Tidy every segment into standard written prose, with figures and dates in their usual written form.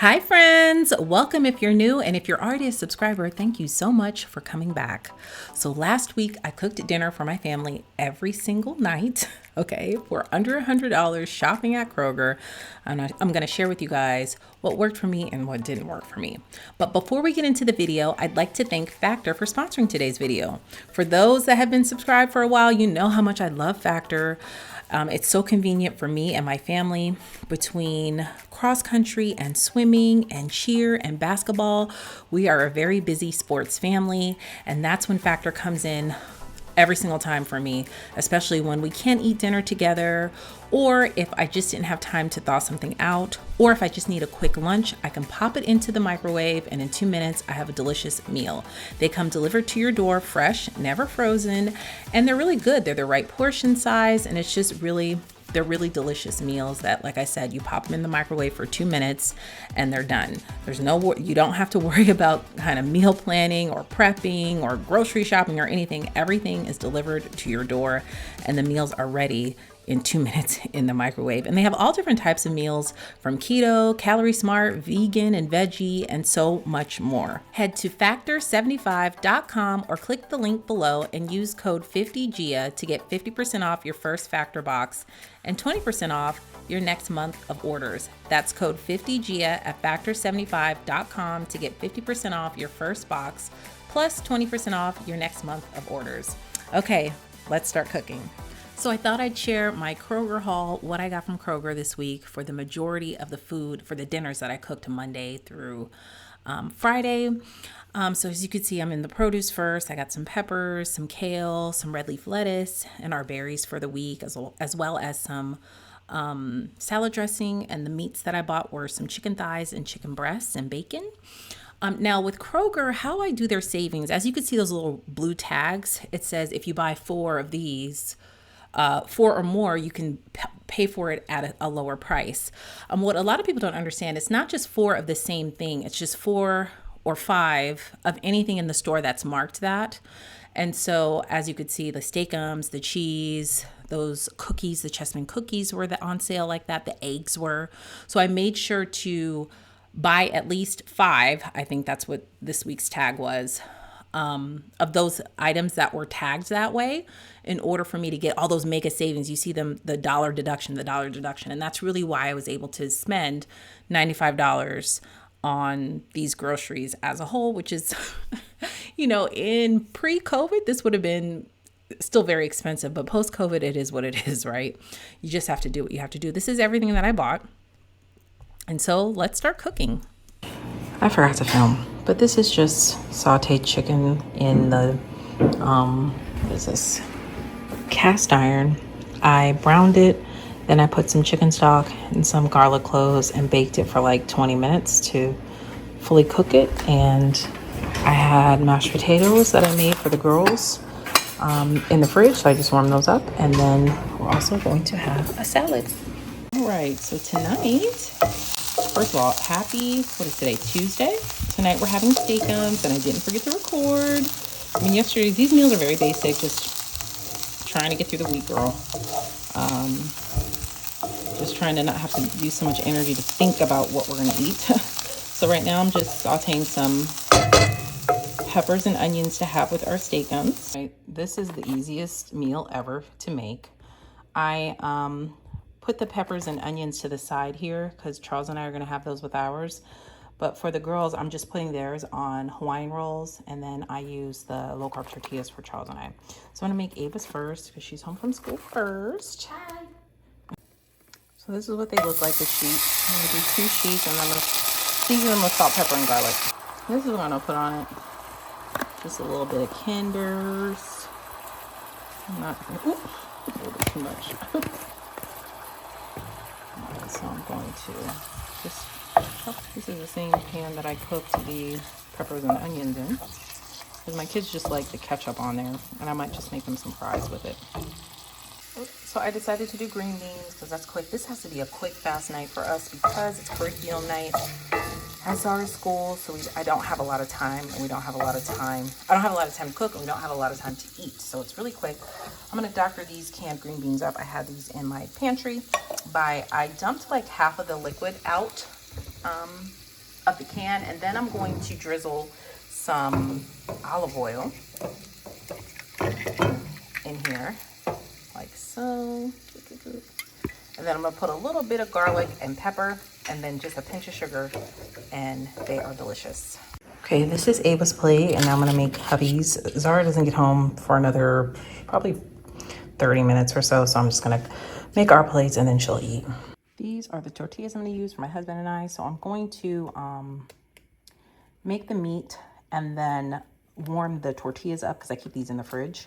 Hi friends, welcome if you're new, and if you're already a subscriber, thank you so much for coming back. So last week I cooked dinner for my family every single night, okay, for under $100 shopping at Kroger. I'm going to share with you guys what worked for me and what didn't work for me. But before we get into the video, I'd like to thank Factor for sponsoring today's video. For those that have been subscribed for a while, you know how much I love Factor. It's so convenient for me and my family. Between cross country and swimming and cheer and basketball, we are a very busy sports family, and that's when Factor comes in every single time for me, especially when we can't eat dinner together, or if I just didn't have time to thaw something out, or if I just need a quick lunch, I can pop it into the microwave and in 2 minutes I have a delicious meal. They come delivered to your door fresh, never frozen, and they're really good. They're the right portion size, and it's just they're really delicious meals that, like I said, you pop them in the microwave for 2 minutes and they're done. You don't have to worry about kind of meal planning or prepping or grocery shopping or anything. Everything is delivered to your door and the meals are ready in 2 minutes in the microwave. And they have all different types of meals, from keto, calorie smart, vegan, and veggie, and so much more. Head to factor75.com or click the link below and use code 50GIA to get 50% off your first Factor box and 20% off your next month of orders. That's code 50GIA at factor75.com to get 50% off your first box plus 20% off your next month of orders. Okay, let's start cooking. So I thought I'd share my Kroger haul, what I got from Kroger this week for the majority of the food for the dinners that I cooked Monday through Friday. So as you can see, I'm in the produce first. I got some peppers, some kale, some red leaf lettuce, and our berries for the week, as well as some salad dressing. And the meats that I bought were some chicken thighs and chicken breasts and bacon. Now with Kroger, how I do their savings, as you can see those little blue tags, it says if you buy 4 of these, 4 or more, you can pay for it at a lower price. What a lot of people don't understand, it's not just 4 of the same thing. It's just 4 or 5 of anything in the store that's marked that. And so as you could see, the steakums, the cheese, those cookies, the Chessman cookies were on sale like that. The eggs were. So I made sure to buy at least 5. I think that's what this week's tag was. Of those items that were tagged that way in order for me to get all those mega savings. You see them, the dollar deduction. And that's really why I was able to spend $95 on these groceries as a whole, which is, in pre-COVID, this would have been still very expensive, but post-COVID, it is what it is, right? You just have to do what you have to do. This is everything that I bought. And so let's start cooking. I forgot to film, but this is just sauteed chicken in the, what is this? Cast iron. I browned it, then I put some chicken stock and some garlic cloves and baked it for like 20 minutes to fully cook it. And I had mashed potatoes that I made for the girls in the fridge, so I just warmed those up. And then we're also going to have a salad. All right, so tonight, first of all, what is today, Tuesday? Tonight we're having steakums, and I didn't forget to record. Yesterday, these meals are very basic, just trying to get through the week, girl. Just trying to not have to use so much energy to think about what we're gonna eat. So right now I'm just sauteing some peppers and onions to have with our steakums. Right, this is the easiest meal ever to make. I put the peppers and onions to the side here because Charles and I are going to have those with ours. But for the girls, I'm just putting theirs on Hawaiian rolls, and then I use the low-carb tortillas for Charles and I. So I'm going to make Ava's first because she's home from school first. Hi. So this is what they look like, the sheet. I'm going to do 2 sheets, and I'm going to season them with salt, pepper, and garlic. This is what I'm going to put on it. Just a little bit of Kinders. A little bit too much. So I'm going to just, this is the same pan that I cooked the peppers and onions in, because my kids just like the ketchup on there, and I might just make them some fries with it. So I decided to do green beans because that's quick. This has to be a quick, fast night for us because it's curriculum night. I started school, so I don't have a lot of time, and I don't have a lot of time to cook, and we don't have a lot of time to eat. So it's really quick. I'm going to doctor these canned green beans up. I had these in my pantry. I dumped like half of the liquid out of the can, and then I'm going to drizzle some olive oil in here, like so. And then I'm gonna put a little bit of garlic and pepper, and then just a pinch of sugar, and they are delicious. Okay, this is Ava's plate, and now I'm gonna make hubby's. Zara doesn't get home for another probably 30 minutes or so, so I'm just gonna make our plates and then she'll eat. These are the tortillas I'm gonna use for my husband and I. So I'm going to make the meat and then warm the tortillas up, because I keep these in the fridge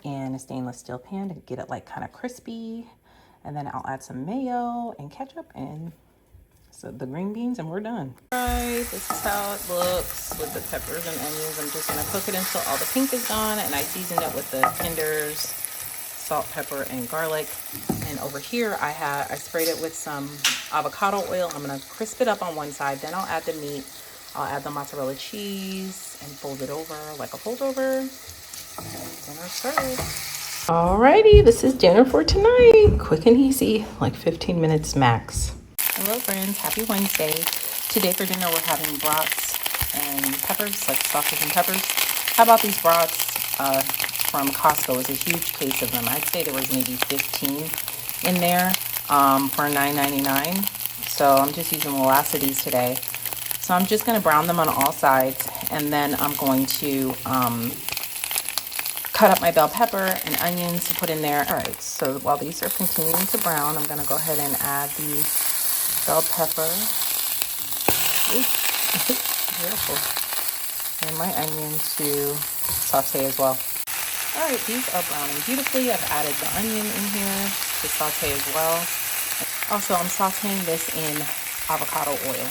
in a stainless steel pan to get it like kind of crispy. And then I'll add some mayo and ketchup and so the green beans, and we're done. All right, this is how it looks with the peppers and onions. I'm just gonna cook it until all the pink is gone, and I seasoned it with the tenders, salt, pepper, and garlic. And over here I sprayed it with some avocado oil. I'm gonna crisp it up on one side, then I'll add the meat. I'll add the mozzarella cheese and fold it over like a fold over. Dinner served. Alrighty, this is dinner for tonight. Quick and easy, like 15 minutes max. Hello friends, happy Wednesday. Today for dinner we're having brats and peppers, like sausage and peppers. How about these brats from Costco? It's a huge case of them. I'd say there was maybe 15 in there for $9.99. So I'm just using the last of these today. So I'm just gonna brown them on all sides, and then I'm going to cut up my bell pepper and onions to put in there. All right, so while these are continuing to brown, I'm gonna go ahead and add the bell pepper. Ooh, careful. And my onion to saute as well. All right, these are browning beautifully. I've added the onion in here to saute as well. Also, I'm sauteing this in avocado oil.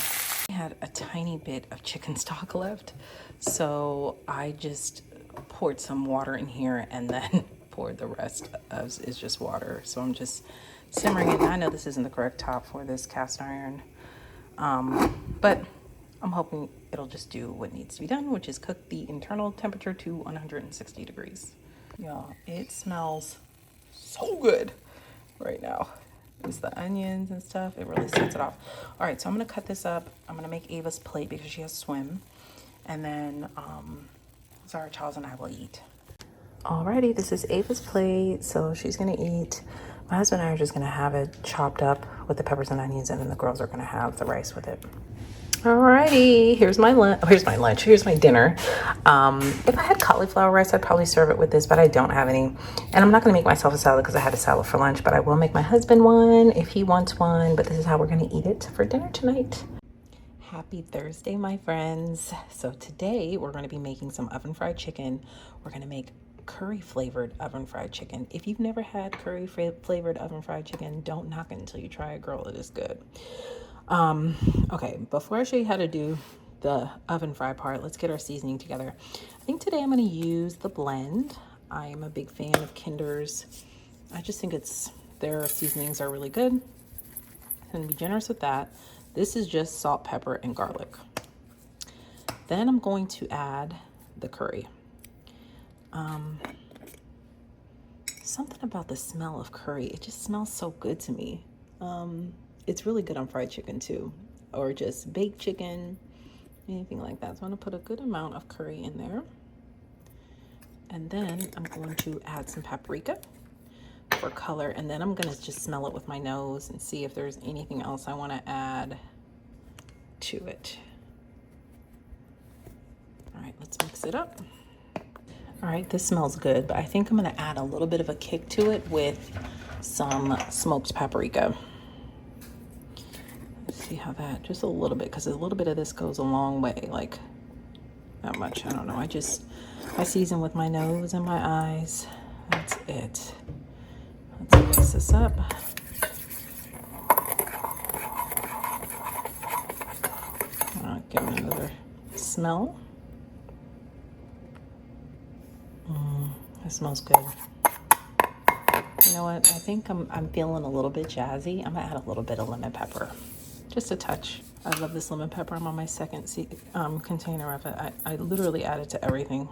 I had a tiny bit of chicken stock left, so I just poured some water in here and then poured the rest of is just water. So I'm just simmering it. I know this isn't the correct top for this cast iron, but I'm hoping it'll just do what needs to be done, which is cook the internal temperature to 160 degrees. Y'all, it smells so good right now. It's the onions and stuff. It really sets it off. All right, so I'm gonna cut this up. I'm gonna make Ava's plate because she has swim, and then Zara, Charles, and I will eat. Alrighty, this is Ava's plate, so she's gonna eat. My husband and I are just gonna have it chopped up with the peppers and onions, and then the girls are gonna have the rice with it. Alrighty, here's my lunch. Here's my dinner. If I had cauliflower rice, I'd probably serve it with this, but I don't have any. And I'm not gonna make myself a salad because I had a salad for lunch, but I will make my husband one if he wants one. But this is how we're gonna eat it for dinner tonight. Happy Thursday, my friends. So today we're gonna be making some oven fried chicken. We're gonna make curry flavored oven fried chicken. If you've never had curry flavored oven fried chicken, don't knock it until you try it, girl. It is good. Okay, before I show you how to do the oven fry part, let's get our seasoning together. I think today I'm going to use the blend. I am a big fan of Kinder's. I just think their seasonings are really good. I'm going to be generous with that. This is just salt, pepper, and garlic. Then I'm going to add the curry. Something about the smell of curry, it just smells so good to me. It's really good on fried chicken too, or just baked chicken, anything like that. So I'm gonna put a good amount of curry in there. And then I'm going to add some paprika for color. And then I'm gonna just smell it with my nose and see if there's anything else I wanna add to it. All right, let's mix it up. All right, this smells good, but I think I'm gonna add a little bit of a kick to it with some smoked paprika. See how that, just a little bit, because a little bit of this goes a long way, like not much, I don't know. I season with my nose and my eyes. That's it. Let's mix this up. Give it another smell. It smells good. You know what? I think I'm feeling a little bit jazzy. I'm gonna add a little bit of lemon pepper. Just a touch. I love this lemon pepper. I'm on my second container of it. I literally add it to everything.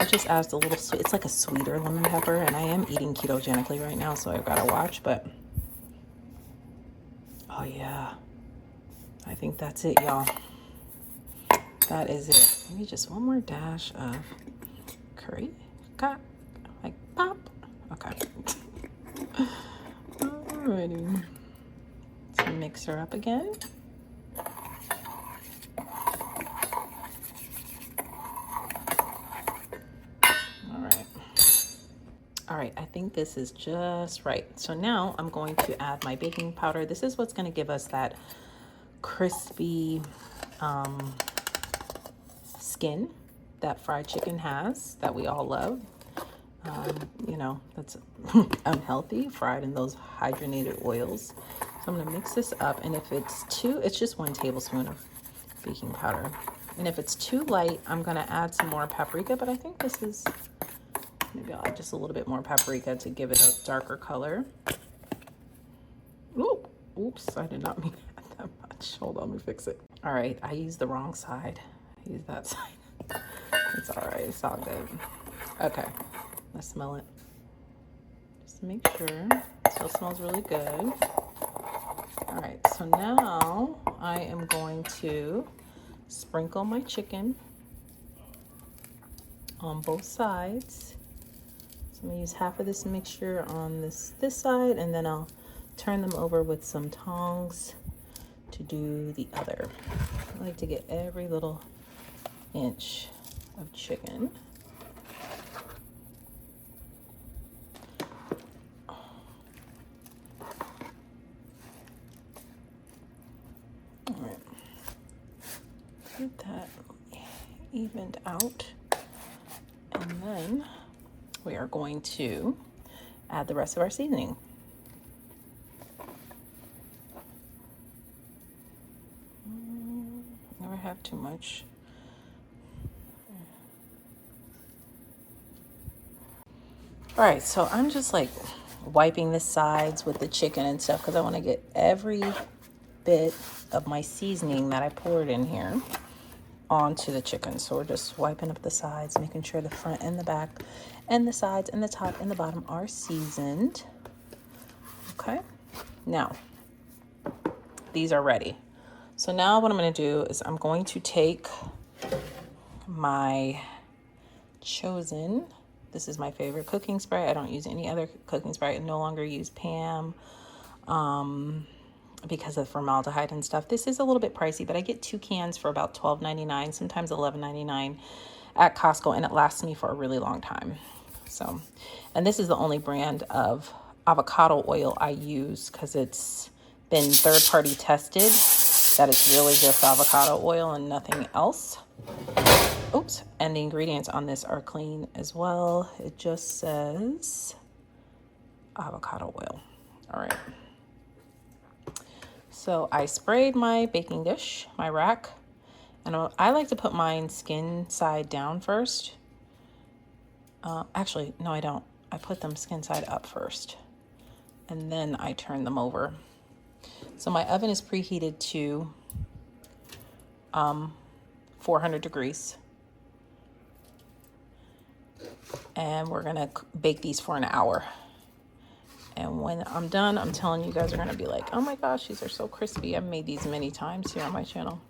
It just adds a little sweet. It's like a sweeter lemon pepper, and I am eating ketogenically right now, so I've got to watch, but oh yeah. I think that's it, y'all. That is it. Maybe just one more dash of curry. Got like pop. Okay. Alrighty. Let's mix her up again. All right, I think this is just right. So now I'm going to add my baking powder. This is what's going to give us that crispy skin that fried chicken has, that we all love. You know, that's unhealthy, fried in those hydrogenated oils. So I'm going to mix this up, and if it's just 1 tablespoon of baking powder. And if it's too light, I'm going to add some more paprika, but I think this is, maybe I'll add just a little bit more paprika to give it a darker color. Ooh, oops, I did not mean to add that much. Hold on, let me fix it. All right, I used the wrong side. I used that side. It's all right, it's all good. Okay, let's smell it. Just to make sure. It still smells really good. All right, so now I am going to sprinkle my chicken on both sides. So I'm gonna use half of this mixture on this side, and then I'll turn them over with some tongs to do the other. I like to get every little inch of chicken. All right, get that evened out, and then we are going to add the rest of our seasoning. Never have too much. All right, so I'm just like wiping the sides with the chicken and stuff because I want to get every bit of my seasoning that I poured in here onto the chicken. So we're just wiping up the sides, making sure the front and the back and the sides and the top and the bottom are seasoned. Okay, now these are ready. So now what I'm going to do is I'm going to take my chosen, this is my favorite cooking spray. I don't use any other cooking spray. I no longer use Pam because of formaldehyde and stuff. This is a little bit pricey, but I get 2 cans for about $12.99, sometimes $11.99 at Costco, and it lasts me for a really long time. So, and this is the only brand of avocado oil I use because it's been third-party tested that it's really just avocado oil and nothing else. Oops, and the ingredients on this are clean as well. It just says avocado oil. All right. So I sprayed my baking dish, my rack, and I like to put mine skin side down first. Actually, no, I don't. I put them skin side up first, and then I turn them over. So my oven is preheated to 400 degrees. And we're gonna bake these for an hour. And when I'm done, I'm telling you guys are gonna be like, oh my gosh, these are so crispy. I've made these many times here on my channel.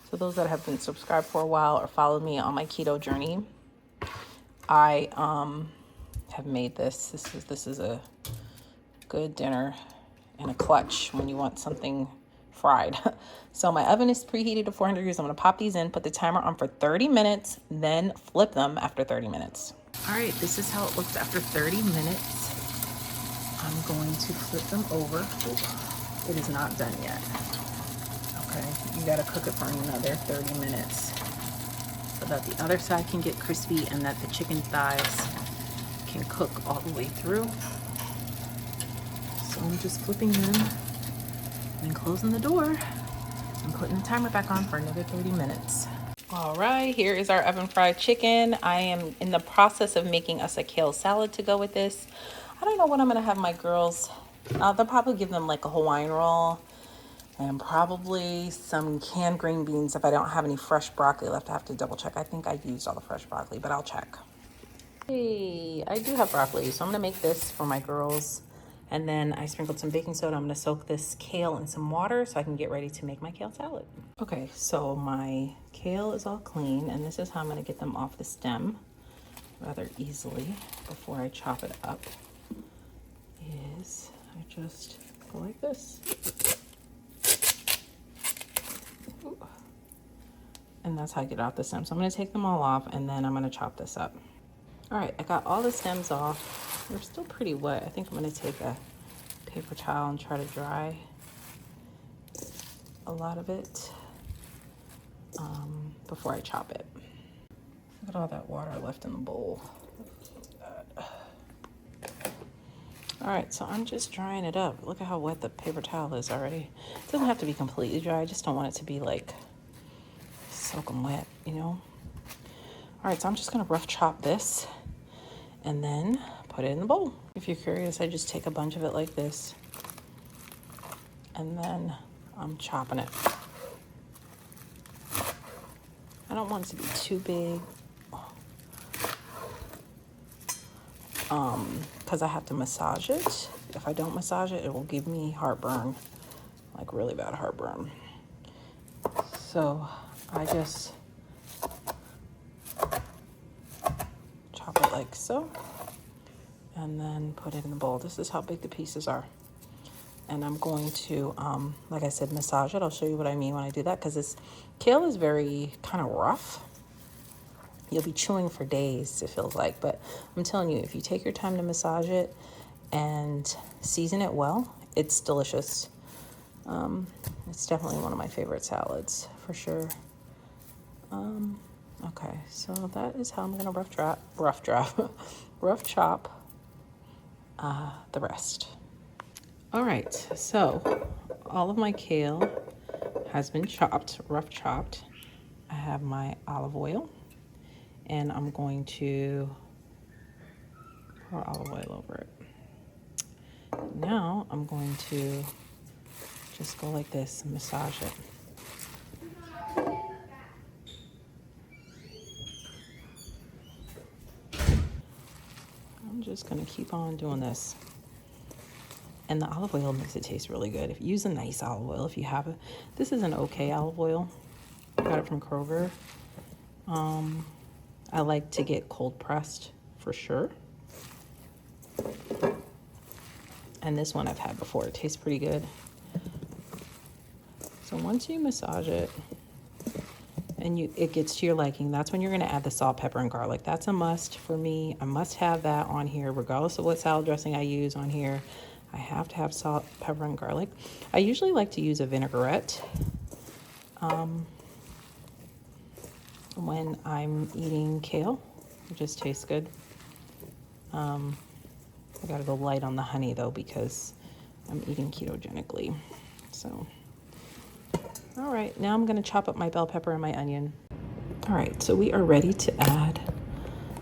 So those that have been subscribed for a while or followed me on my keto journey, I have made this. This is a good dinner and a clutch when you want something fried. So my oven is preheated to 400 degrees. I'm gonna pop these in, put the timer on for 30 minutes, then flip them after 30 minutes. All right, this is how it looks after 30 minutes. I'm going to flip them over. Ooh, it is not done yet. Okay, you gotta cook it for another 30 minutes so that the other side can get crispy and that the chicken thighs can cook all the way through. So I'm just flipping them and closing the door and putting the timer back on for another 30 minutes. All right, here is our oven fried chicken. I am in the process of making us a kale salad to go with this. I don't know what I'm gonna have my girls. They'll probably give them like a Hawaiian roll and probably some canned green beans if I don't have any fresh broccoli left. I have to double check. I think I used all the fresh broccoli, but I'll check. Hey, I do have broccoli, so I'm gonna make this for my girls And then I sprinkled some baking soda. I'm gonna soak this kale in some water so I can get ready to make my kale salad. Okay, so my kale is all clean, and this is how I'm gonna get them off the stem rather easily before I chop it up. Is I just go like this. Ooh. And that's how I get out the stem. So I'm gonna take them all off, and then I'm gonna chop this up. All right, I got all the stems off. They're still pretty wet. I think I'm gonna take a paper towel and try to dry a lot of it before I chop it. Look at all that water left in the bowl. All right, so I'm just drying it up. Look at how wet the paper towel is already. It doesn't have to be completely dry. I just don't want it to be like soaking wet, you know? All right, so I'm just gonna rough chop this and then put it in the bowl. If you're curious, I just take a bunch of it like this, and then I'm chopping it. I don't want it to be too big, because I have to massage it. If I don't massage it, it will give me heartburn, like really bad heartburn. So I just chop it like so, and then put it in the bowl. This is how big the pieces are. And I'm going to, like I said, massage it. I'll show you what I mean when I do that, because this kale is very kind of rough. You'll be chewing for days, it feels like. But I'm telling you, if you take your time to massage it and season it well, it's delicious. It's definitely one of my favorite salads, for sure. Okay, so that is how I'm gonna rough chop the rest. All right, so all of my kale has been chopped, rough chopped. I have my olive oil, and I'm going to pour olive oil over it. Now I'm going to just go like this and massage it. I'm just gonna keep on doing this. And the olive oil makes it taste really good. If you use a nice olive oil, if you have it. This is an okay olive oil. I got it from Kroger. I like to get cold pressed for sure. And this one I've had before. It tastes pretty good. So once you massage it and it gets to your liking, that's when you're gonna add the salt, pepper, and garlic. That's a must for me. I must have that on here, regardless of what salad dressing I use on here. I have to have salt, pepper, and garlic. I usually like to use a vinaigrette when I'm eating kale. It just tastes good. I gotta go light on the honey though, because I'm eating ketogenically. So, all right, now I'm gonna chop up my bell pepper and my onion. All right, so we are ready to add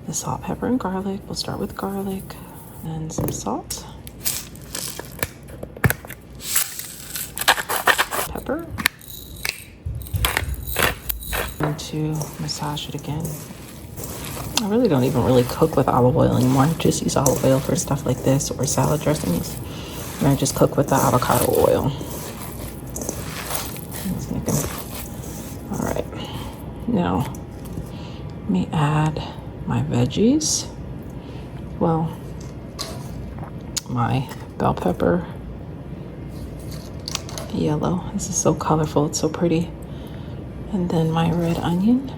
the salt, pepper, and garlic. We'll start with garlic, and some salt. Pepper. And to massage it again. I really don't even really cook with olive oil anymore. I just use olive oil for stuff like this or salad dressings. And I just cook with the avocado oil. All right. Now, let me add my veggies. Well, my bell pepper, yellow. This is so colorful, it's so pretty. And then my red onion.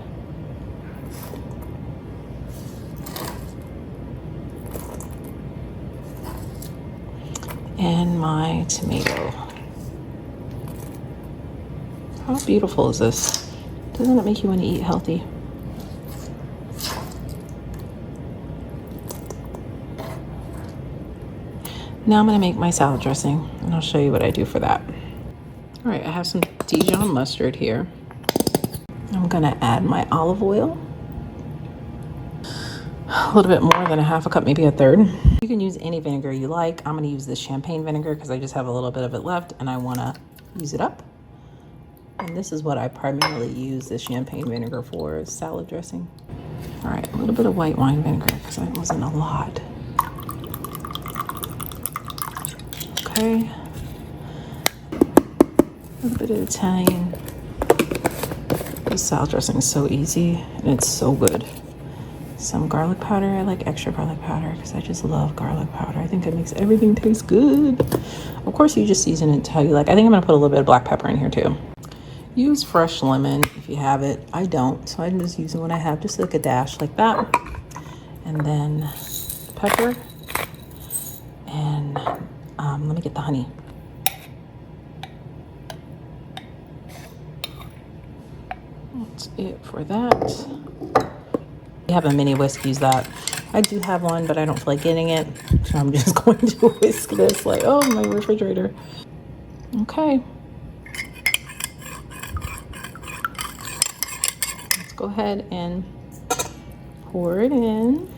And my tomato. How beautiful is this? Doesn't it make you want to eat healthy? Now I'm gonna make my salad dressing, and I'll show you what I do for that. All right, I have some Dijon mustard here. I'm gonna add my olive oil. A little bit more than a half a cup, maybe a third. You can use any vinegar you like. I'm gonna use this champagne vinegar because I just have a little bit of it left and I wanna use it up. And this is what I primarily use this champagne vinegar for, is salad dressing. All right, a little bit of white wine vinegar because that wasn't a lot. Okay. A little bit of Italian. This salad dressing is so easy and it's so good. Some garlic powder. I like extra garlic powder because I just love garlic powder. I think it makes everything taste good. Of course, you just season it to how you like. I think I'm gonna put a little bit of black pepper in here too. Use fresh lemon if you have it. I don't, so I'm just using what I have, just like a dash like that. And then pepper. And let me get the honey. That's it for that. We have a mini whisk, use that. I do have one, but I don't feel like getting it. So I'm just going to whisk this like, oh, my refrigerator. Okay. Let's go ahead and pour it in.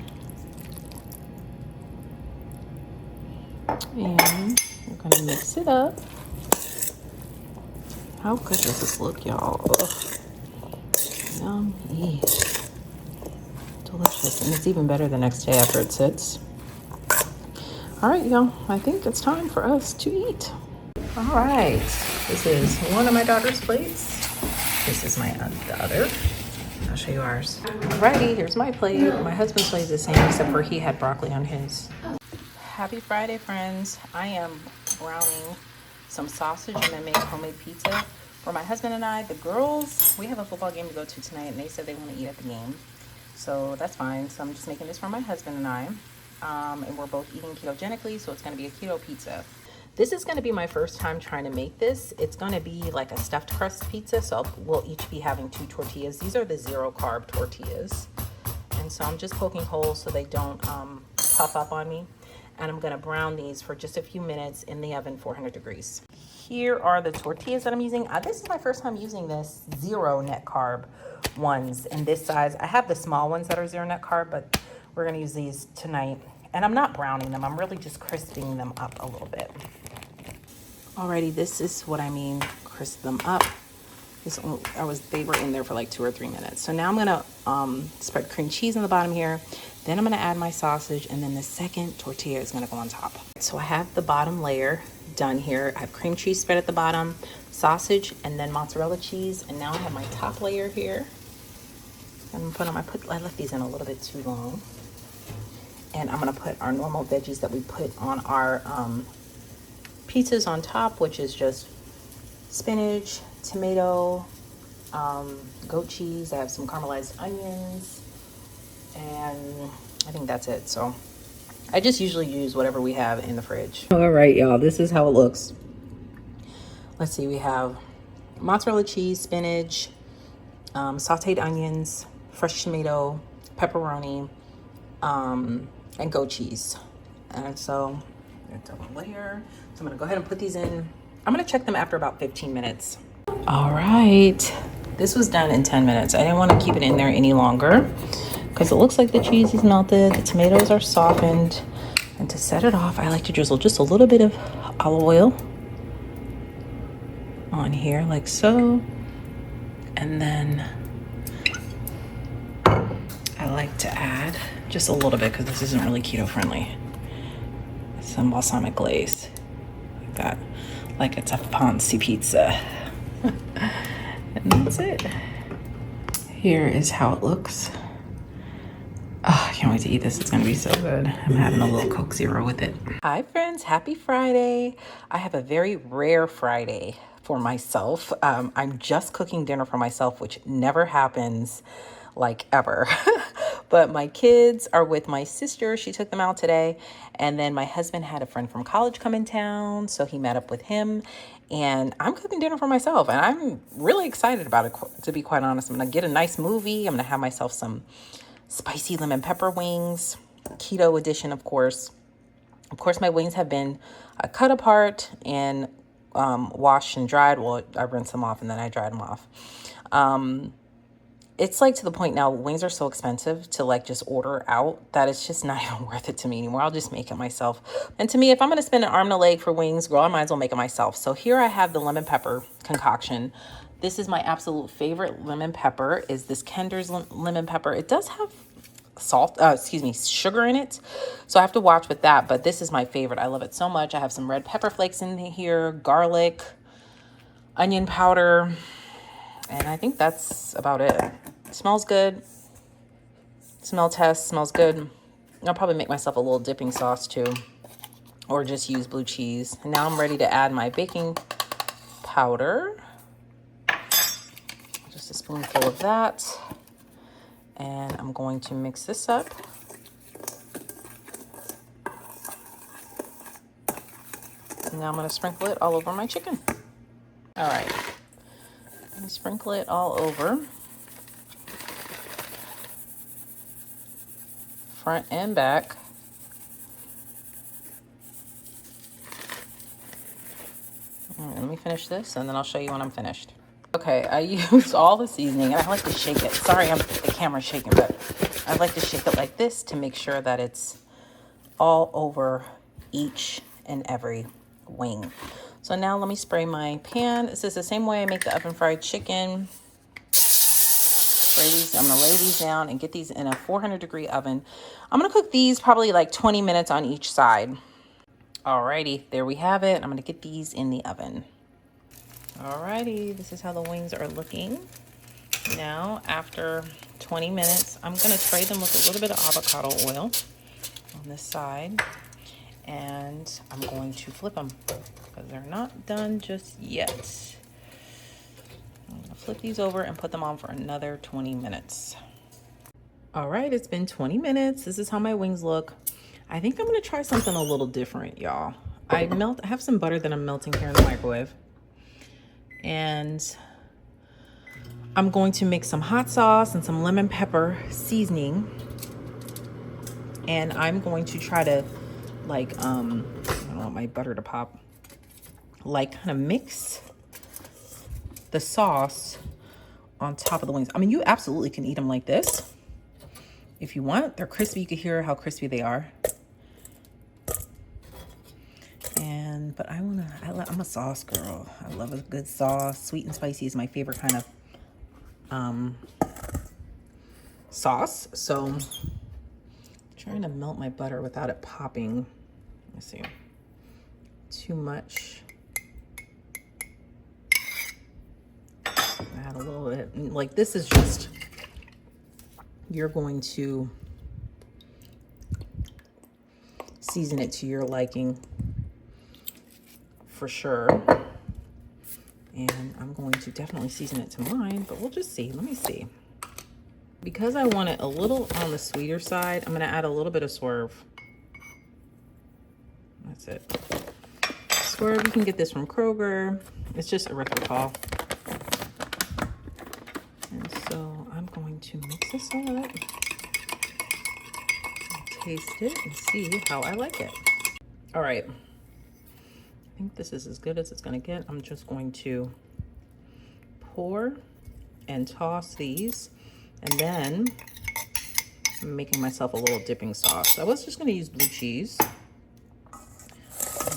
And we're gonna mix it up. How good does this look, y'all? Yummy. Delicious. And it's even better the next day after it sits. All right, y'all. I think it's time for us to eat. All right. This is one of my daughter's plates. This is my the other. I'll show you ours. Alrighty, here's my plate. My husband's plate is the same, except for he had broccoli on his. Happy Friday, friends. I am browning some sausage and then make homemade pizza for my husband and I. The girls, we have a football game to go to tonight, and they said they want to eat at the game. So that's fine. So I'm just making this for my husband and I. And we're both eating ketogenically, so it's going to be a keto pizza. This is going to be my first time trying to make this. It's going to be like a stuffed crust pizza, so we'll each be having 2 tortillas. These are the 0-carb tortillas. And so I'm just poking holes so they don't puff up on me. And I'm going to brown these for just a few minutes in the oven, 400 degrees. Here are the tortillas that I'm using. This is my first time using this 0 net carb ones in this size. I have the small ones that are 0 net carb, but we're going to use these tonight. And I'm not browning them. I'm really just crisping them up a little bit. Alrighty, this is what I mean, crisp them up. They were in there for like 2 or 3 minutes. So now I'm gonna spread cream cheese on the bottom here. Then I'm gonna add my sausage, and then the second tortilla is gonna go on top. So I have the bottom layer done here. I have cream cheese spread at the bottom, sausage, and then mozzarella cheese. And now I have my top layer here. And I'm putting I left these in a little bit too long. And I'm gonna put our normal veggies that we put on our pizzas on top, which is just spinach, tomato, goat cheese. I have some caramelized onions, and I think that's it. So I just usually use whatever we have in the fridge. All right, y'all, this is how it looks. Let's see, we have mozzarella cheese, spinach, sauteed onions, fresh tomato, pepperoni, and goat cheese. And so double layer. So I'm gonna go ahead and put these in. I'm gonna check them after about 15 minutes. All right, this was done in 10 minutes. I didn't want to keep it in there any longer because it looks like the cheese is melted, the tomatoes are softened. And to set it off, I like to drizzle just a little bit of olive oil on here like so. And then I like to add just a little bit, because this isn't really keto friendly, some balsamic glaze like that, like it's a fancy pizza. And that's it. Here is how it looks. Oh, I can't wait to eat this. It's gonna be so good. I'm having a little Coke Zero with it. Hi friends, happy Friday. I have a very rare Friday for myself. I'm just cooking dinner for myself, which never happens like ever. But my kids are with my sister. She took them out today. And then my husband had a friend from college come in town, so he met up with him. And I'm cooking dinner for myself, and I'm really excited about it, to be quite honest. I'm gonna get a nice movie. I'm gonna have myself some spicy lemon pepper wings, keto edition, of course. Of course, my wings have been cut apart and washed and dried. Well, I rinsed them off and then I dried them off. It's like to the point now, wings are so expensive to like just order out that it's just not even worth it to me anymore. I'll just make it myself. And to me, if I'm going to spend an arm and a leg for wings, girl, I might as well make it myself. So here I have the lemon pepper concoction. This is my absolute favorite lemon pepper, is this Kender's lemon pepper. It does have sugar in it. So I have to watch with that, but this is my favorite. I love it so much. I have some red pepper flakes in here, garlic, onion powder, and I think that's about it. It smells good. Smell test, smells good. I'll probably make myself a little dipping sauce too, or just use blue cheese. And now I'm ready to add my baking powder. Just a spoonful of that. And I'm going to mix this up. And now I'm going to sprinkle it all over my chicken. All right. Let me sprinkle it all over. Front and back. All right, let me finish this and then I'll show you when I'm finished. Okay, I used all the seasoning and I like to shake it. Sorry, the camera's shaking, but I like to shake it like this to make sure that it's all over each and every wing. So now let me spray my pan. This is the same way I make the oven fried chicken. Spray these, I'm gonna lay these down and get these in a 400-degree oven. I'm gonna cook these probably like 20 minutes on each side. Alrighty, there we have it. I'm gonna get these in the oven. Alrighty, this is how the wings are looking. Now, after 20 minutes, I'm gonna spray them with a little bit of avocado oil on this side. And I'm going to flip them because they're not done just yet. I'm gonna flip these over and put them on for another 20 minutes. All right, it's been 20 minutes. This is how my wings look. I think I'm gonna try something a little different, y'all. I have some butter that I'm melting here in the microwave. And I'm going to mix some hot sauce and some lemon pepper seasoning. And I'm going to try to I don't want my butter to pop, kind of mix the sauce on top of the wings. I mean, you absolutely can eat them like this if you want. They're crispy. You can hear how crispy they are. But I'm a sauce girl. I love a good sauce. Sweet and spicy is my favorite kind of sauce. So I'm trying to melt my butter without it popping. Let's see. Too much. Add a little bit. Like this is just, you're going to season it to your liking for sure. And I'm going to definitely season it to mine, but we'll just see. Let me see. Because I want it a little on the sweeter side, I'm going to add a little bit of Swerve. That's it. Swerve, you can get this from Kroger. It's just erythritol. And so I'm going to mix this all up, taste it, and see how I like it. All right. I think this is as good as it's going to get. I'm just going to pour and toss these, and then I'm making myself a little dipping sauce. I was just going to use blue cheese.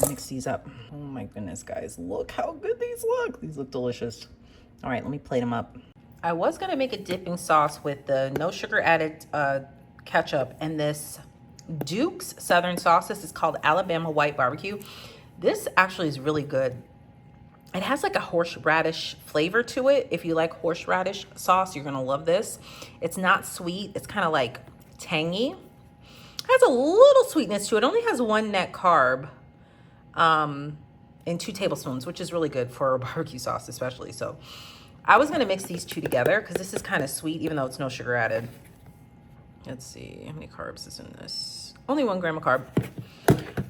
Mix these up. Oh my goodness, guys, look how good these look. These look delicious. All right, let me plate them up. I was going to make a dipping sauce with the no sugar added ketchup and this Duke's Southern sauce. This is called Alabama White Barbecue. This actually is really good. It has like a horseradish flavor to it. If you like horseradish sauce, you're gonna love this. It's not sweet. It's kind of like tangy. It has a little sweetness to it. It only has 1 net carb and 2 tablespoons, which is really good for a barbecue sauce especially. So I was gonna mix these two together because this is kind of sweet, even though it's no sugar added. Let's see, how many carbs is in this? Only 1 gram of carb.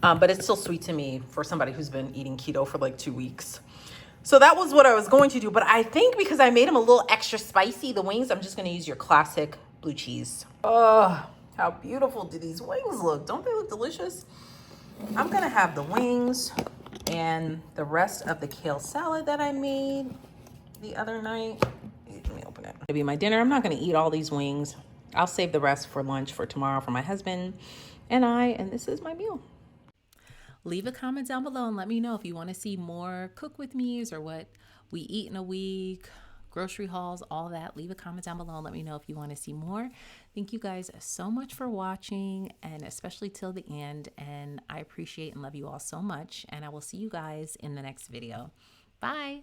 But it's still sweet to me for somebody who's been eating keto for like 2 weeks. So that was what I was going to do. But I think because I made them a little extra spicy, the wings, I'm just going to use your classic blue cheese. Oh, how beautiful do these wings look? Don't they look delicious? I'm going to have the wings and the rest of the kale salad that I made the other night. Let me open it. It'll be my dinner. I'm not going to eat all these wings. I'll save the rest for lunch for tomorrow for my husband and I, and this is my meal. Leave a comment down below and let me know if you want to see more cook with me's or what we eat in a week, grocery hauls, all that. Leave a comment down below and let me know if you want to see more. Thank you guys so much for watching, and especially till the end. And I appreciate and love you all so much. And I will see you guys in the next video. Bye.